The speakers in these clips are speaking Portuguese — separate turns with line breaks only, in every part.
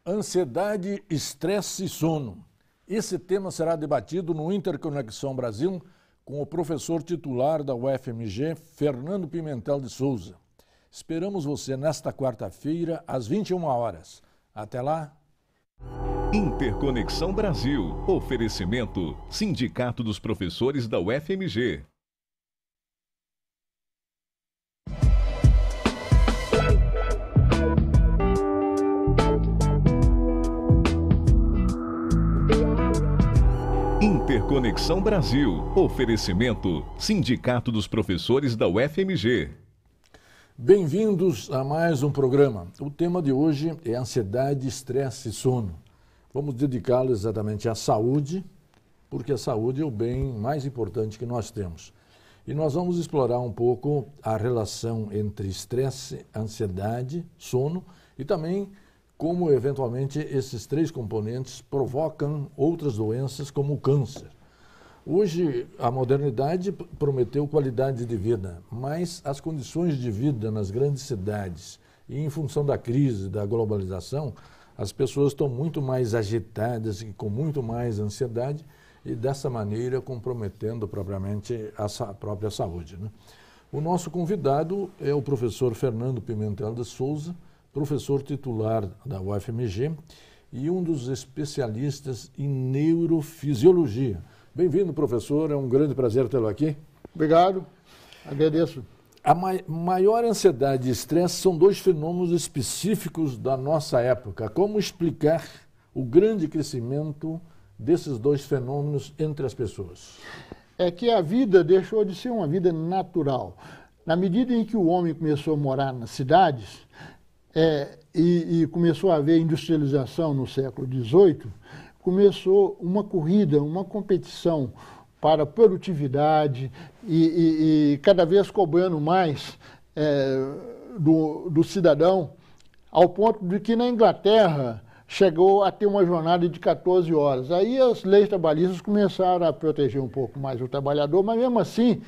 Ansiedade, estresse e sono. Esse tema será debatido no Interconexão Brasil com o professor titular da UFMG, Fernando Pimentel de Souza. Esperamos você nesta quarta-feira, às 21 horas. Até lá.
Interconexão Brasil. Oferecimento: Sindicato dos Professores da UFMG. Interconexão Brasil. Oferecimento: Sindicato dos Professores da UFMG.
Bem-vindos a mais um programa. O tema de hoje é ansiedade, estresse e sono. Vamos dedicá-lo exatamente à saúde, porque a saúde é o bem mais importante que nós temos. E nós vamos explorar um pouco a relação entre estresse, ansiedade, sono e também como, eventualmente, esses três componentes provocam outras doenças, como o câncer. Hoje, a modernidade prometeu qualidade de vida, mas as condições de vida nas grandes cidades e em função da crise, da globalização, as pessoas estão muito mais agitadas e com muito mais ansiedade e, dessa maneira, comprometendo propriamente a própria saúde, né? O nosso convidado é o professor Fernando Pimentel de Souza, professor titular da UFMG e um dos especialistas em neurofisiologia. Bem-vindo, professor, é um grande prazer tê-lo aqui.
Obrigado, agradeço.
A maior ansiedade e estresse são dois fenômenos específicos da nossa época. Como explicar o grande crescimento desses dois fenômenos entre as pessoas?
É que a vida deixou de ser uma vida natural. Na medida em que o homem começou a morar nas cidades, e começou a haver industrialização no século XVIII, começou uma corrida, uma competição para produtividade e cada vez cobrando mais do cidadão, ao ponto de que na Inglaterra chegou a ter uma jornada de 14 horas. Aí as leis trabalhistas começaram a proteger um pouco mais o trabalhador, mas mesmo assim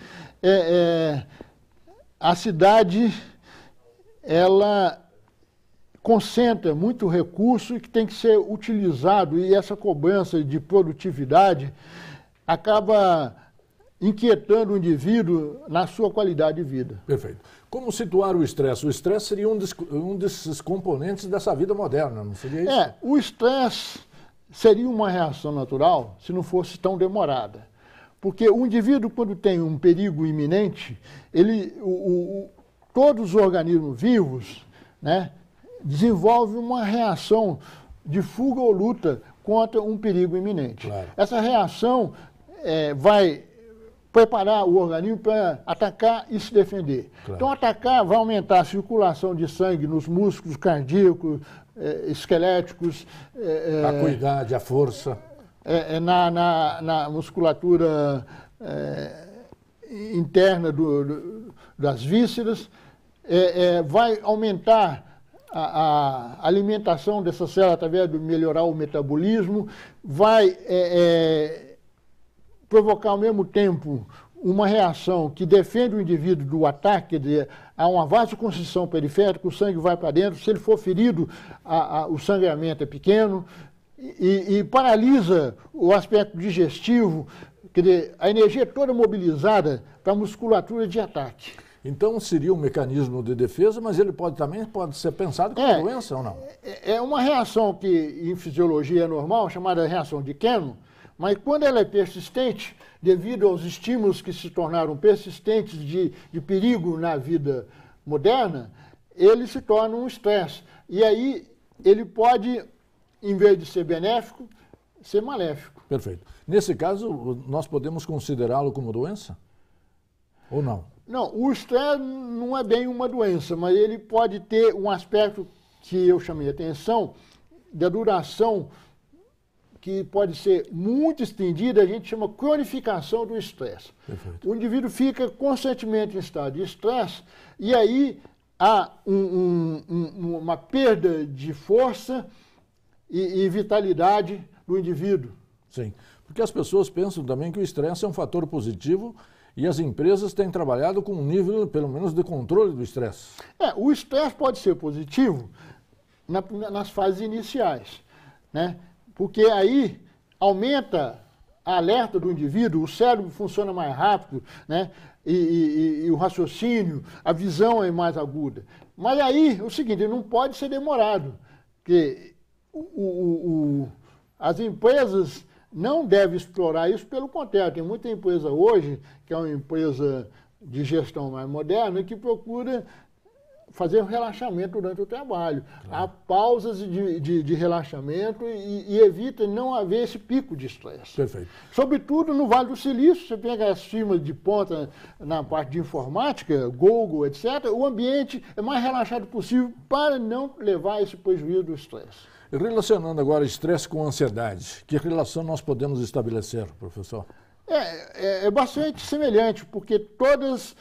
a cidade, ela concentra muito recurso que tem que ser utilizado, e essa cobrança de produtividade acaba inquietando o indivíduo na sua qualidade de vida.
Perfeito. Como situar o estresse? O estresse seria um desses componentes dessa vida moderna, não seria isso?
O estresse seria uma reação natural se não fosse tão demorada. Porque o indivíduo, quando tem um perigo iminente, todos os organismos vivos, né, desenvolve uma reação de fuga ou luta contra um perigo iminente.
Claro.
Essa reação vai preparar o organismo para atacar e se defender. Claro. Então, atacar vai aumentar a circulação de sangue nos músculos cardíacos, esqueléticos.
A acuidade, a força.
Na musculatura interna das vísceras. Vai aumentar a alimentação dessa célula através de melhorar o metabolismo, vai provocar ao mesmo tempo uma reação que defende o indivíduo do ataque, quer dizer, há uma vasoconstrição periférica, o sangue vai para dentro, se ele for ferido, o sangramento é pequeno, e paralisa o aspecto digestivo, quer dizer, a energia é toda mobilizada para a musculatura de ataque.
Então, seria um mecanismo de defesa, mas ele também pode ser pensado como doença ou não?
É uma reação que, em fisiologia, é normal, chamada reação de Kennan, mas quando ela é persistente, devido aos estímulos que se tornaram persistentes de perigo na vida moderna, ele se torna um estresse. E aí, ele pode, em vez de ser benéfico, ser maléfico.
Perfeito. Nesse caso, nós podemos considerá-lo como doença? Ou não?
Não, o estresse não é bem uma doença, mas ele pode ter um aspecto que eu chamei a atenção, da duração, que pode ser muito estendida, a gente chama cronificação do estresse.
Perfeito.
O indivíduo fica constantemente em estado de estresse e aí há uma perda de força e vitalidade do indivíduo.
Sim, porque as pessoas pensam também que o estresse é um fator positivo e as empresas têm trabalhado com um nível, pelo menos, de controle do estresse.
O estresse pode ser positivo nas fases iniciais, né? Porque aí aumenta a alerta do indivíduo, o cérebro funciona mais rápido, né? E o raciocínio, a visão é mais aguda. Mas aí, o seguinte, não pode ser demorado, porque as empresas não devem explorar isso, pelo contrário, tem muita empresa hoje, que é uma empresa de gestão mais moderna, que procura fazer um relaxamento durante o trabalho. Há pausas de relaxamento e evita não haver esse pico de estresse.
Perfeito.
Sobretudo no Vale do Silício, você pega as firmas de ponta na parte de informática, Google, etc., o ambiente é mais relaxado possível para não levar esse prejuízo do estresse.
E relacionando agora estresse com ansiedade, que relação nós podemos estabelecer, professor?
É bastante semelhante, porque todas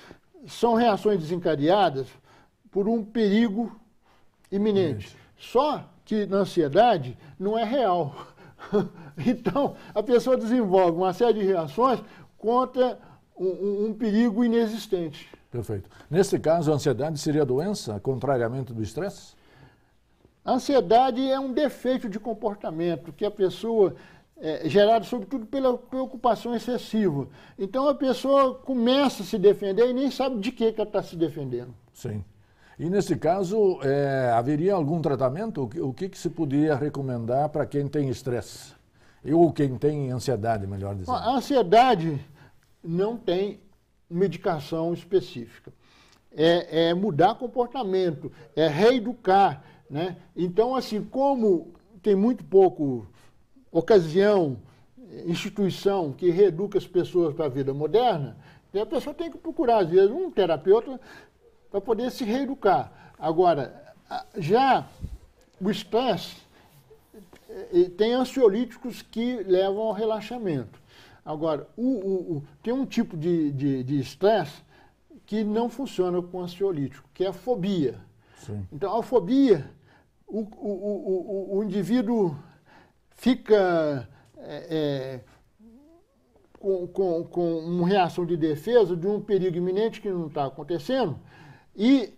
são reações desencadeadas por um perigo iminente. Só que na ansiedade não é real. Então, a pessoa desenvolve uma série de reações contra um perigo inexistente.
Perfeito. Nesse caso, a ansiedade seria doença, contrariamente do estresse?
A ansiedade é um defeito de comportamento que a pessoa gerado sobretudo pela preocupação excessiva. Então a pessoa começa a se defender e nem sabe de que ela está se defendendo.
Sim. E nesse caso, haveria algum tratamento? O que se poderia recomendar para quem tem estresse? Ou quem tem ansiedade, melhor dizendo?
A ansiedade não tem medicação específica. É mudar comportamento, é reeducar, né? Então, assim, como tem muito pouco ocasião, instituição que reeduca as pessoas para a vida moderna, a pessoa tem que procurar, às vezes, um terapeuta para poder se reeducar. Agora, já o estresse tem ansiolíticos que levam ao relaxamento. Agora, tem um tipo de estresse que não funciona com ansiolítico, que é a fobia.
Sim.
Então, a fobia, o indivíduo fica com uma reação de defesa de um perigo iminente que não está acontecendo, e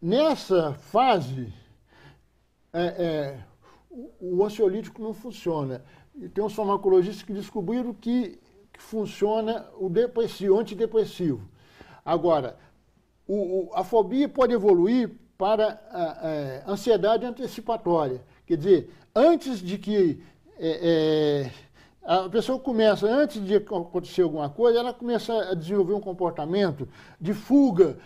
nessa fase o ansiolítico não funciona. E tem uns farmacologistas que descobriram que funciona o antidepressivo. Agora, a fobia pode evoluir para a ansiedade antecipatória. Quer dizer, antes de que a pessoa começa, antes de acontecer alguma coisa, ela começa a desenvolver um comportamento de fuga,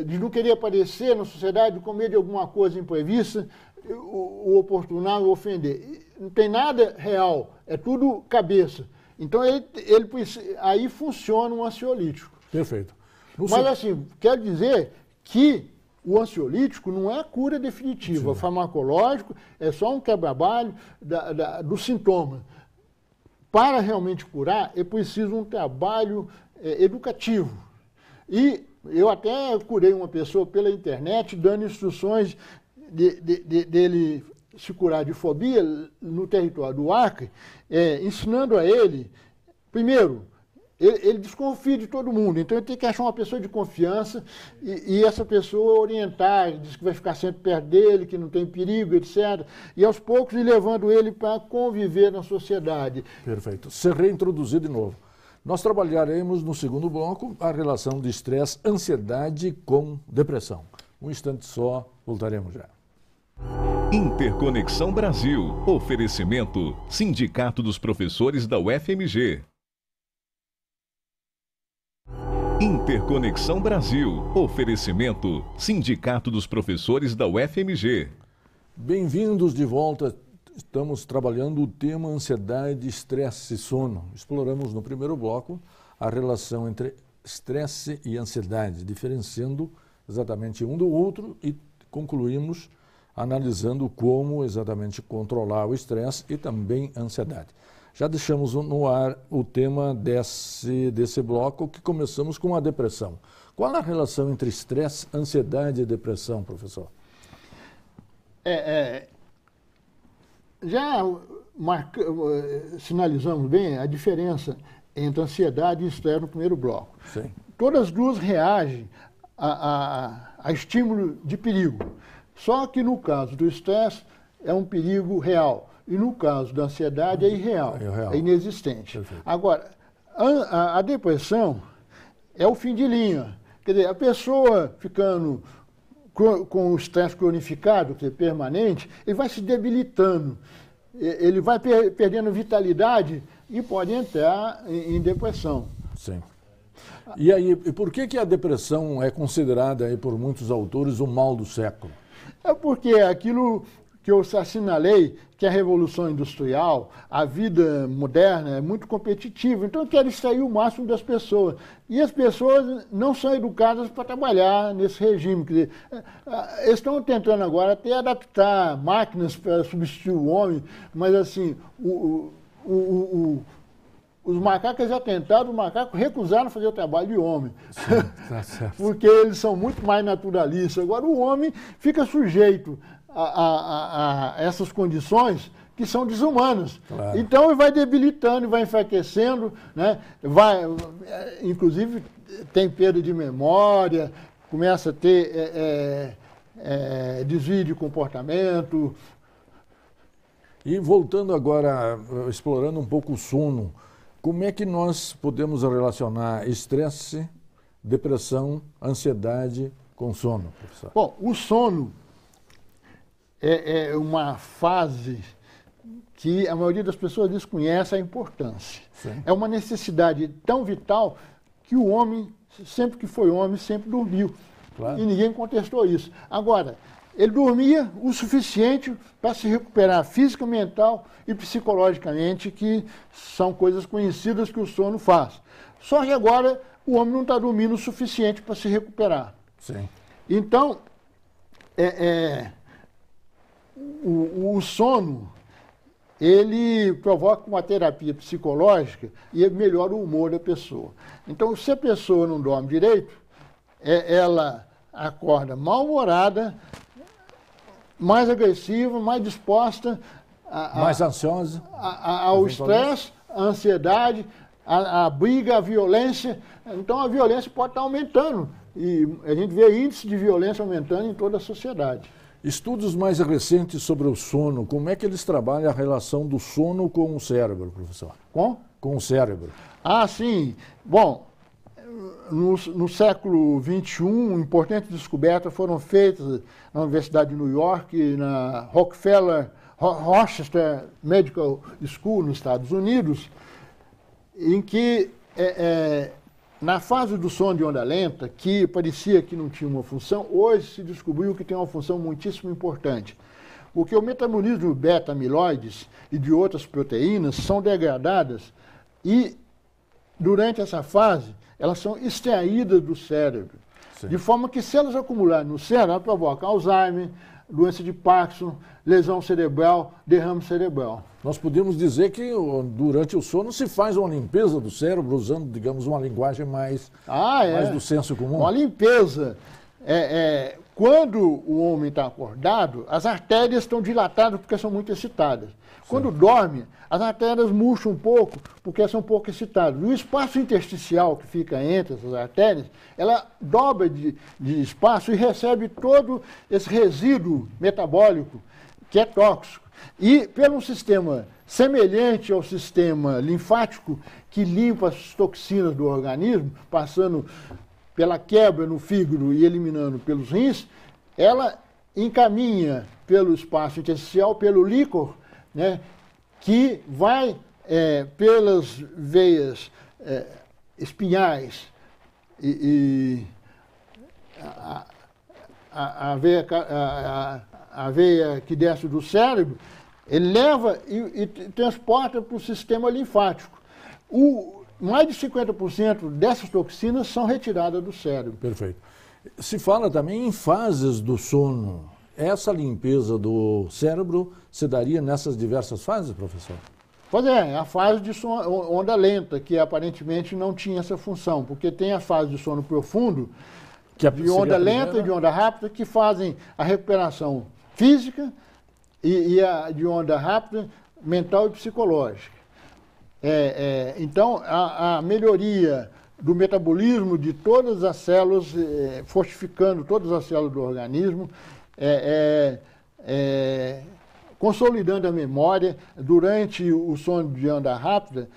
de não querer aparecer na sociedade, de com medo de alguma coisa imprevista, o oportunar, o ofender. Não tem nada real, é tudo cabeça. Então, aí funciona um ansiolítico.
Perfeito.
Mas, assim, quer dizer que o ansiolítico não é a cura definitiva. Sim. Farmacológico é só um quebra-galho do sintoma. Para realmente curar, é preciso um trabalho educativo. E eu até curei uma pessoa pela internet, dando instruções dele se curar de fobia no território do Acre, ensinando a ele, primeiro, ele desconfia de todo mundo, então ele tem que achar uma pessoa de confiança e essa pessoa orientar, diz que vai ficar sempre perto dele, que não tem perigo, etc. E aos poucos ir levando ele para conviver na sociedade.
Perfeito. Se reintroduzir de novo. Nós trabalharemos no segundo bloco a relação de estresse, ansiedade com depressão. Um instante só, voltaremos já.
Interconexão Brasil. Oferecimento Sindicato dos Professores da UFMG. Interconexão Brasil. Oferecimento Sindicato dos Professores da UFMG.
Bem-vindos de volta. Estamos trabalhando o tema ansiedade, estresse e sono. Exploramos no primeiro bloco a relação entre estresse e ansiedade, diferenciando exatamente um do outro e concluímos analisando como exatamente controlar o estresse e também a ansiedade. Já deixamos no ar o tema desse bloco, que começamos com a depressão. Qual a relação entre estresse, ansiedade e depressão, professor?
Já sinalizamos bem a diferença entre ansiedade e estresse no primeiro bloco.
Sim.
Todas as duas reagem a estímulo de perigo. Só que no caso do estresse é um perigo real. E no caso da ansiedade é irreal, é inexistente. Perfeito. Agora, a depressão é o fim de linha. Quer dizer, a pessoa ficando com o estresse cronificado, que é permanente, ele vai se debilitando, ele vai perdendo vitalidade e pode entrar em depressão.
Sim. E aí, por que a depressão é considerada aí por muitos autores o mal do século?
É porque aquilo que eu assinalei, que a Revolução Industrial, a vida moderna é muito competitiva, então eu quero extrair o máximo das pessoas. E as pessoas não são educadas para trabalhar nesse regime. Quer dizer, eles estão tentando agora até adaptar máquinas para substituir o homem, mas assim, os macacos já tentaram, os macacos recusaram fazer o trabalho de homem. Sim, tá certo. Porque eles são muito mais naturalistas. Agora o homem fica sujeito a essas condições que são desumanas. Claro. Então ele vai debilitando, vai enfraquecendo, né? Inclusive tem perda de memória, começa a ter desvio de comportamento.
E voltando agora, explorando um pouco o sono, como é que nós podemos relacionar estresse, depressão, ansiedade com sono, professor?
Bom, o sono é uma fase que a maioria das pessoas desconhece a importância. Sim. É uma necessidade tão vital que o homem, sempre que foi homem, sempre dormiu. Claro. E ninguém contestou isso. Agora, ele dormia o suficiente para se recuperar física, mental e psicologicamente, que são coisas conhecidas que o sono faz. Só que agora o homem não está dormindo o suficiente para se recuperar.
Sim.
Então, o sono, ele provoca uma terapia psicológica e melhora o humor da pessoa. Então, se a pessoa não dorme direito, ela acorda mal-humorada, mais agressiva, mais disposta
mais ansiosa
ao estresse, à ansiedade, à briga, à violência. Então a violência pode estar aumentando e a gente vê índice de violência aumentando em toda a sociedade.
Estudos mais recentes sobre o sono, como é que eles trabalham a relação do sono com o cérebro, professor? Com o cérebro.
Ah, sim. Bom, no século XXI, importantes descobertas foram feitas na Universidade de New York e na Rochester Medical School, nos Estados Unidos, em que, na fase do sono de onda lenta, que parecia que não tinha uma função, hoje se descobriu que tem uma função muitíssimo importante. Porque o metabolismo de beta-amiloides e de outras proteínas são degradadas e, durante essa fase, elas são extraídas do cérebro. Sim. De forma que, se elas acumularem no cérebro, elas provocam Alzheimer, doença de Parkinson, lesão cerebral, derrame cerebral.
Nós podemos dizer que durante o sono se faz uma limpeza do cérebro, usando, digamos, uma linguagem mais do senso comum.
Uma limpeza. Quando o homem está acordado, as artérias estão dilatadas porque são muito excitadas. Quando dorme, as artérias murcham um pouco porque são um pouco excitadas. O espaço intersticial que fica entre essas artérias, ela dobra de espaço e recebe todo esse resíduo metabólico que é tóxico. E pelo sistema semelhante ao sistema linfático, que limpa as toxinas do organismo, passando pela quebra no fígado e eliminando pelos rins, ela encaminha pelo espaço intersticial, pelo líquor, né, que vai pelas veias espinhais e a veia que desce do cérebro, ele leva e transporta para o sistema linfático. Mais de 50% dessas toxinas são retiradas do cérebro.
Perfeito. Se fala também em fases do sono. Essa limpeza do cérebro se daria nessas diversas fases, professor?
Pois é, a fase de onda lenta, que aparentemente não tinha essa função, porque tem a fase de sono profundo, de onda lenta e de onda rápida, que fazem a recuperação física e a de onda rápida mental e psicológica. Então, a melhoria do metabolismo de todas as células, fortificando todas as células do organismo, consolidando a memória. Durante o sono de onda rápida,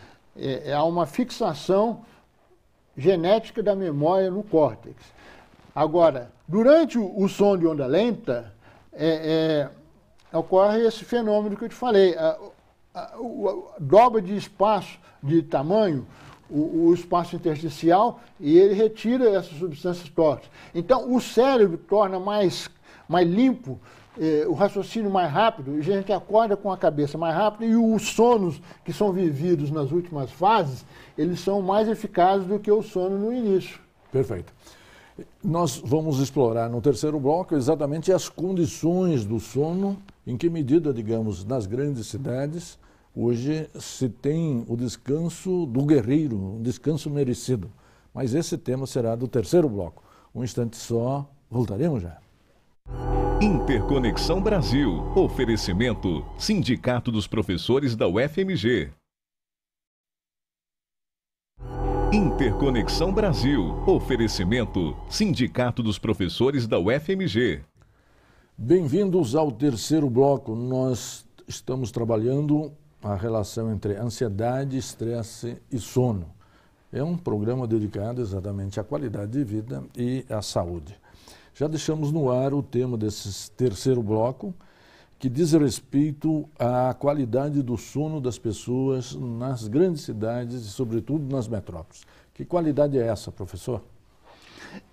há uma fixação genética da memória no córtex. Agora, durante o sono de onda lenta, ocorre esse fenômeno que eu te falei, a dobra de espaço, de tamanho, o espaço intersticial, e ele retira essas substâncias tóxicas. Então, o cérebro torna mais limpo, o raciocínio mais rápido, e a gente acorda com a cabeça mais rápida, e os sonos que são vividos nas últimas fases, eles são mais eficazes do que o sono no início.
Perfeito. Nós vamos explorar no terceiro bloco exatamente as condições do sono, em que medida, digamos, nas grandes cidades, hoje se tem o descanso do guerreiro, um descanso merecido. Mas esse tema será do terceiro bloco. Um instante só, voltaremos já.
Interconexão Brasil. Oferecimento: Sindicato dos Professores da UFMG. Interconexão Brasil. Oferecimento: Sindicato dos Professores da UFMG.
Bem-vindos ao terceiro bloco. Nós estamos trabalhando a relação entre ansiedade, estresse e sono. É um programa dedicado exatamente à qualidade de vida e à saúde. Já deixamos no ar o tema desse terceiro bloco, que diz respeito à qualidade do sono das pessoas nas grandes cidades e, sobretudo, nas metrópoles. Que qualidade é essa, professor?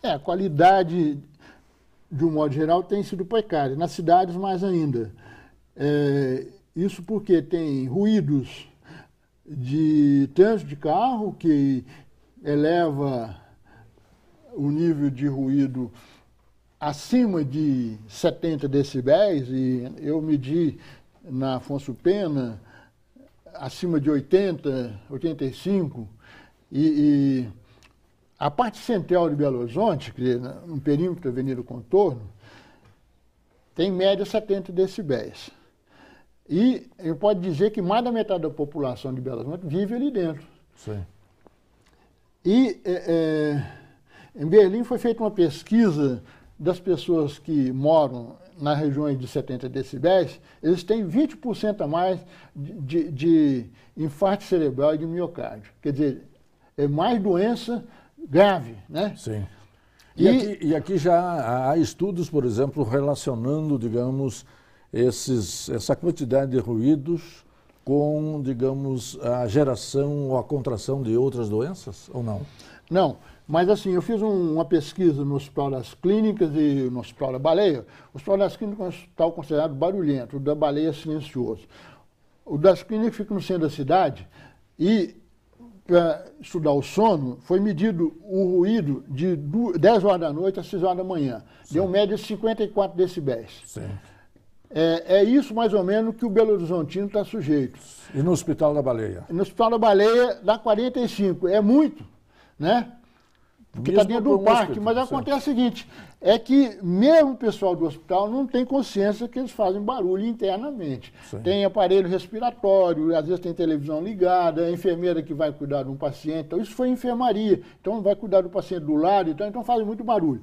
A qualidade, de um modo geral, tem sido precária. Nas cidades, mais ainda. Isso porque tem ruídos de trânsito de carro, que eleva o nível de ruído acima de 70 decibéis, e eu medi na Afonso Pena acima de 80, 85, e a parte central de Belo Horizonte, quer dizer, no perímetro da Avenida Contorno, tem em média 70 decibéis. E eu posso dizer que mais da metade da população de Belo Horizonte vive ali dentro.
Sim.
E em Berlim foi feita uma pesquisa das pessoas que moram nas regiões de 70 decibéis, eles têm 20% a mais de infarto cerebral e de miocárdio. Quer dizer, é mais doença grave, né?
Sim. E aqui já há estudos, por exemplo, relacionando, digamos, essa quantidade de ruídos com, digamos, a geração ou a contração de outras doenças, ou não?
Não. Mas assim, eu fiz uma pesquisa no Hospital das Clínicas e no Hospital da Baleia. O Hospital das Clínicas é um hospital considerado barulhento, o da Baleia é silencioso. O das Clínicas fica no centro da cidade e, para estudar o sono, foi medido o ruído de 10 horas da noite às 6 horas da manhã. Sim. Deu média de 54 decibéis.
Sim.
É isso mais ou menos que o Belo Horizontino está sujeito.
E no Hospital da Baleia?
No Hospital da Baleia dá 45, é muito, né? Porque está dentro do parque, mas acontece o seguinte, é que mesmo o pessoal do hospital não tem consciência que eles fazem barulho internamente. Sim. Tem aparelho respiratório, às vezes tem televisão ligada, a enfermeira que vai cuidar de um paciente, então isso foi enfermaria, então vai cuidar do paciente do lado, então fazem muito barulho.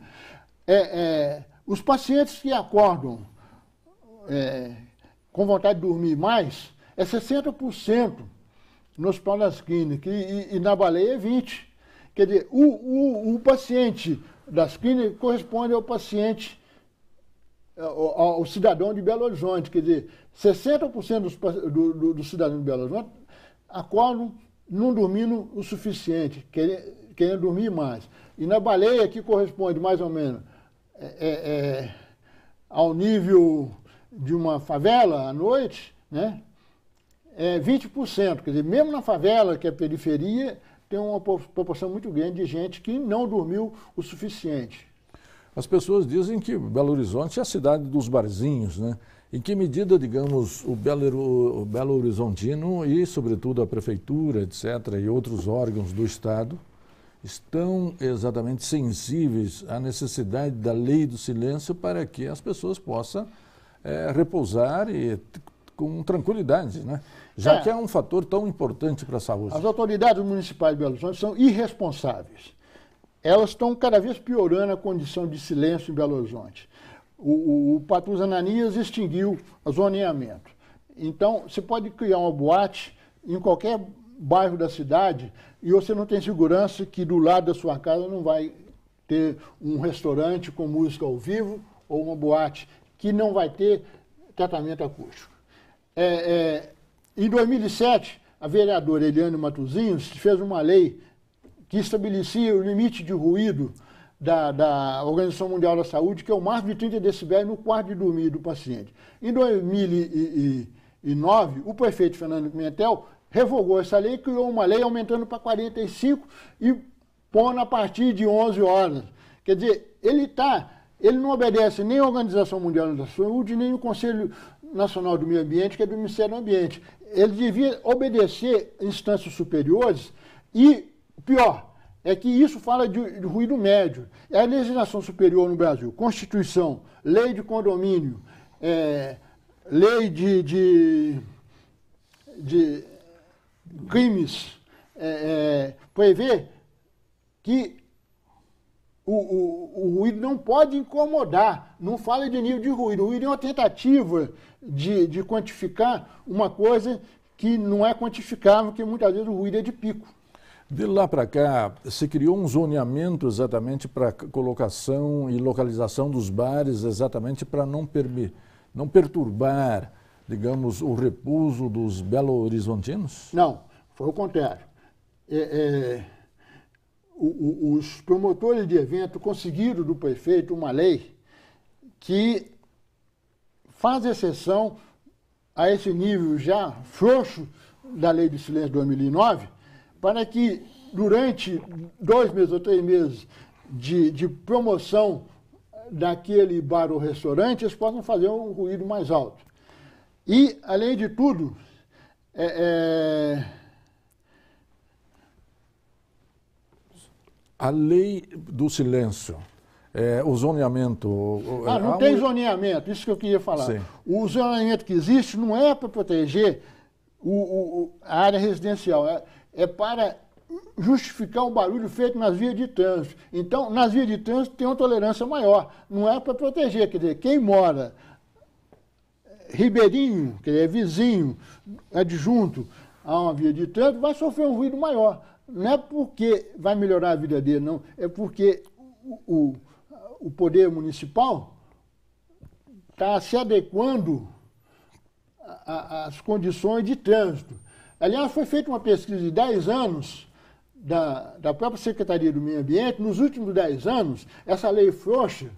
Os pacientes que acordam com vontade de dormir mais, é 60% no Hospital das Clínicas e na Baleia é 20%. Quer dizer, o paciente das clínicas corresponde ao paciente, ao cidadão de Belo Horizonte. Quer dizer, 60% dos cidadãos de Belo Horizonte acordam não dormindo o suficiente, querendo dormir mais. E na Baleia, que corresponde mais ou menos ao nível de uma favela à noite, né? 20%. Quer dizer, mesmo na favela, que é a periferia, tem uma proporção muito grande de gente que não dormiu o suficiente.
As pessoas dizem que Belo Horizonte é a cidade dos barzinhos, né? Em que medida, digamos, o Belo Horizontino e, sobretudo, a prefeitura, etc., e outros órgãos do Estado estão exatamente sensíveis à necessidade da lei do silêncio para que as pessoas possam repousar e com tranquilidade, né? já que é um fator tão importante para a saúde.
As autoridades municipais de Belo Horizonte são irresponsáveis. Elas estão cada vez piorando a condição de silêncio em Belo Horizonte. O Patrus Ananias extinguiu o zoneamento. Então, você pode criar uma boate em qualquer bairro da cidade e você não tem segurança que do lado da sua casa não vai ter um restaurante com música ao vivo ou uma boate que não vai ter tratamento acústico. Em 2007, a vereadora Eliane Matosinhos fez uma lei que estabelecia o limite de ruído da Organização Mundial da Saúde, que é o máximo de 30 decibéis no quarto de dormir do paciente. Em 2009, o prefeito Fernando Pimentel revogou essa lei e criou uma lei aumentando para 45 e pondo a partir de 11 horas. Quer dizer, ele não obedece nem à Organização Mundial da Saúde, nem ao Conselho Nacional do Meio Ambiente, que é do Ministério do Ambiente. Ele devia obedecer instâncias superiores e, pior, é que isso fala de ruído médio. É a legislação superior no Brasil, Constituição, lei de condomínio, lei de crimes, prevê que o ruído não pode incomodar, não fala de nível de ruído. O ruído é uma tentativa de quantificar uma coisa que não é quantificável, que muitas vezes o ruído é de pico.
De lá para cá, se criou um zoneamento exatamente para colocação e localização dos bares, exatamente para não perturbar, digamos, o repouso dos belo-horizontinos?
Não, foi o contrário. Os promotores de evento conseguiram do prefeito uma lei que faz exceção a esse nível já frouxo da Lei de Silêncio de 2009, para que durante 2 meses ou 3 meses de promoção daquele bar ou restaurante, eles possam fazer um ruído mais alto. E, além de tudo,
a lei do silêncio, o zoneamento...
não tem zoneamento, isso que eu queria falar.
Sim.
O zoneamento que existe não é para proteger a área residencial, é para justificar o barulho feito nas vias de trânsito. Então, nas vias de trânsito tem uma tolerância maior, não é para proteger, quer dizer, quem mora ribeirinho, quer dizer, vizinho, adjunto a uma via de trânsito, vai sofrer um ruído maior. Não é porque vai melhorar a vida dele, não, é porque o poder municipal está se adequando às condições de trânsito. Aliás, foi feita uma pesquisa de 10 anos da própria Secretaria do Meio Ambiente. Nos últimos 10 anos, essa lei frouxa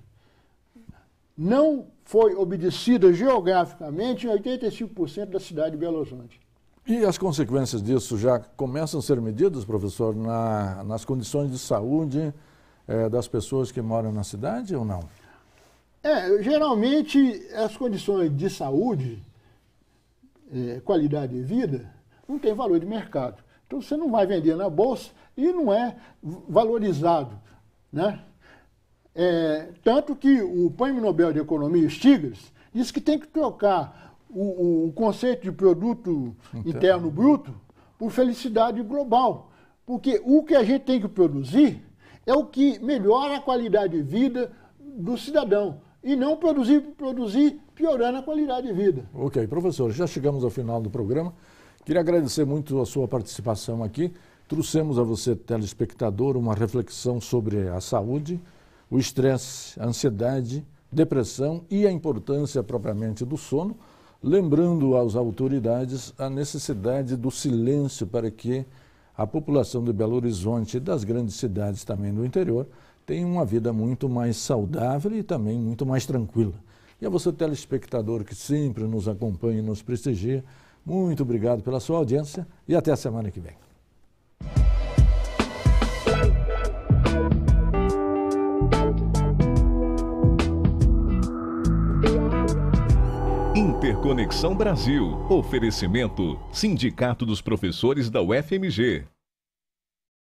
não foi obedecida geograficamente em 85% da cidade de Belo Horizonte.
E as consequências disso já começam a ser medidas, professor, nas condições de saúde das pessoas que moram na cidade ou não?
Geralmente, as condições de saúde, qualidade de vida, não tem valor de mercado. Então, você não vai vender na bolsa e não é valorizado, né? Tanto que o Prêmio Nobel de Economia, Stiglitz, diz que tem que trocar o conceito de produto interno bruto por felicidade global. Porque o que a gente tem que produzir é o que melhora a qualidade de vida do cidadão. E não produzir piorando a qualidade de vida.
Ok, professor, já chegamos ao final do programa. Queria agradecer muito a sua participação aqui. Trouxemos a você, telespectador, uma reflexão sobre a saúde, o estresse, a ansiedade, depressão e a importância propriamente do sono, lembrando às autoridades a necessidade do silêncio para que a população de Belo Horizonte e das grandes cidades também do interior tenha uma vida muito mais saudável e também muito mais tranquila. E a você, telespectador, que sempre nos acompanha e nos prestigia, muito obrigado pela sua audiência e até a semana que vem.
Interconexão Brasil. Oferecimento: Sindicato dos Professores da UFMG.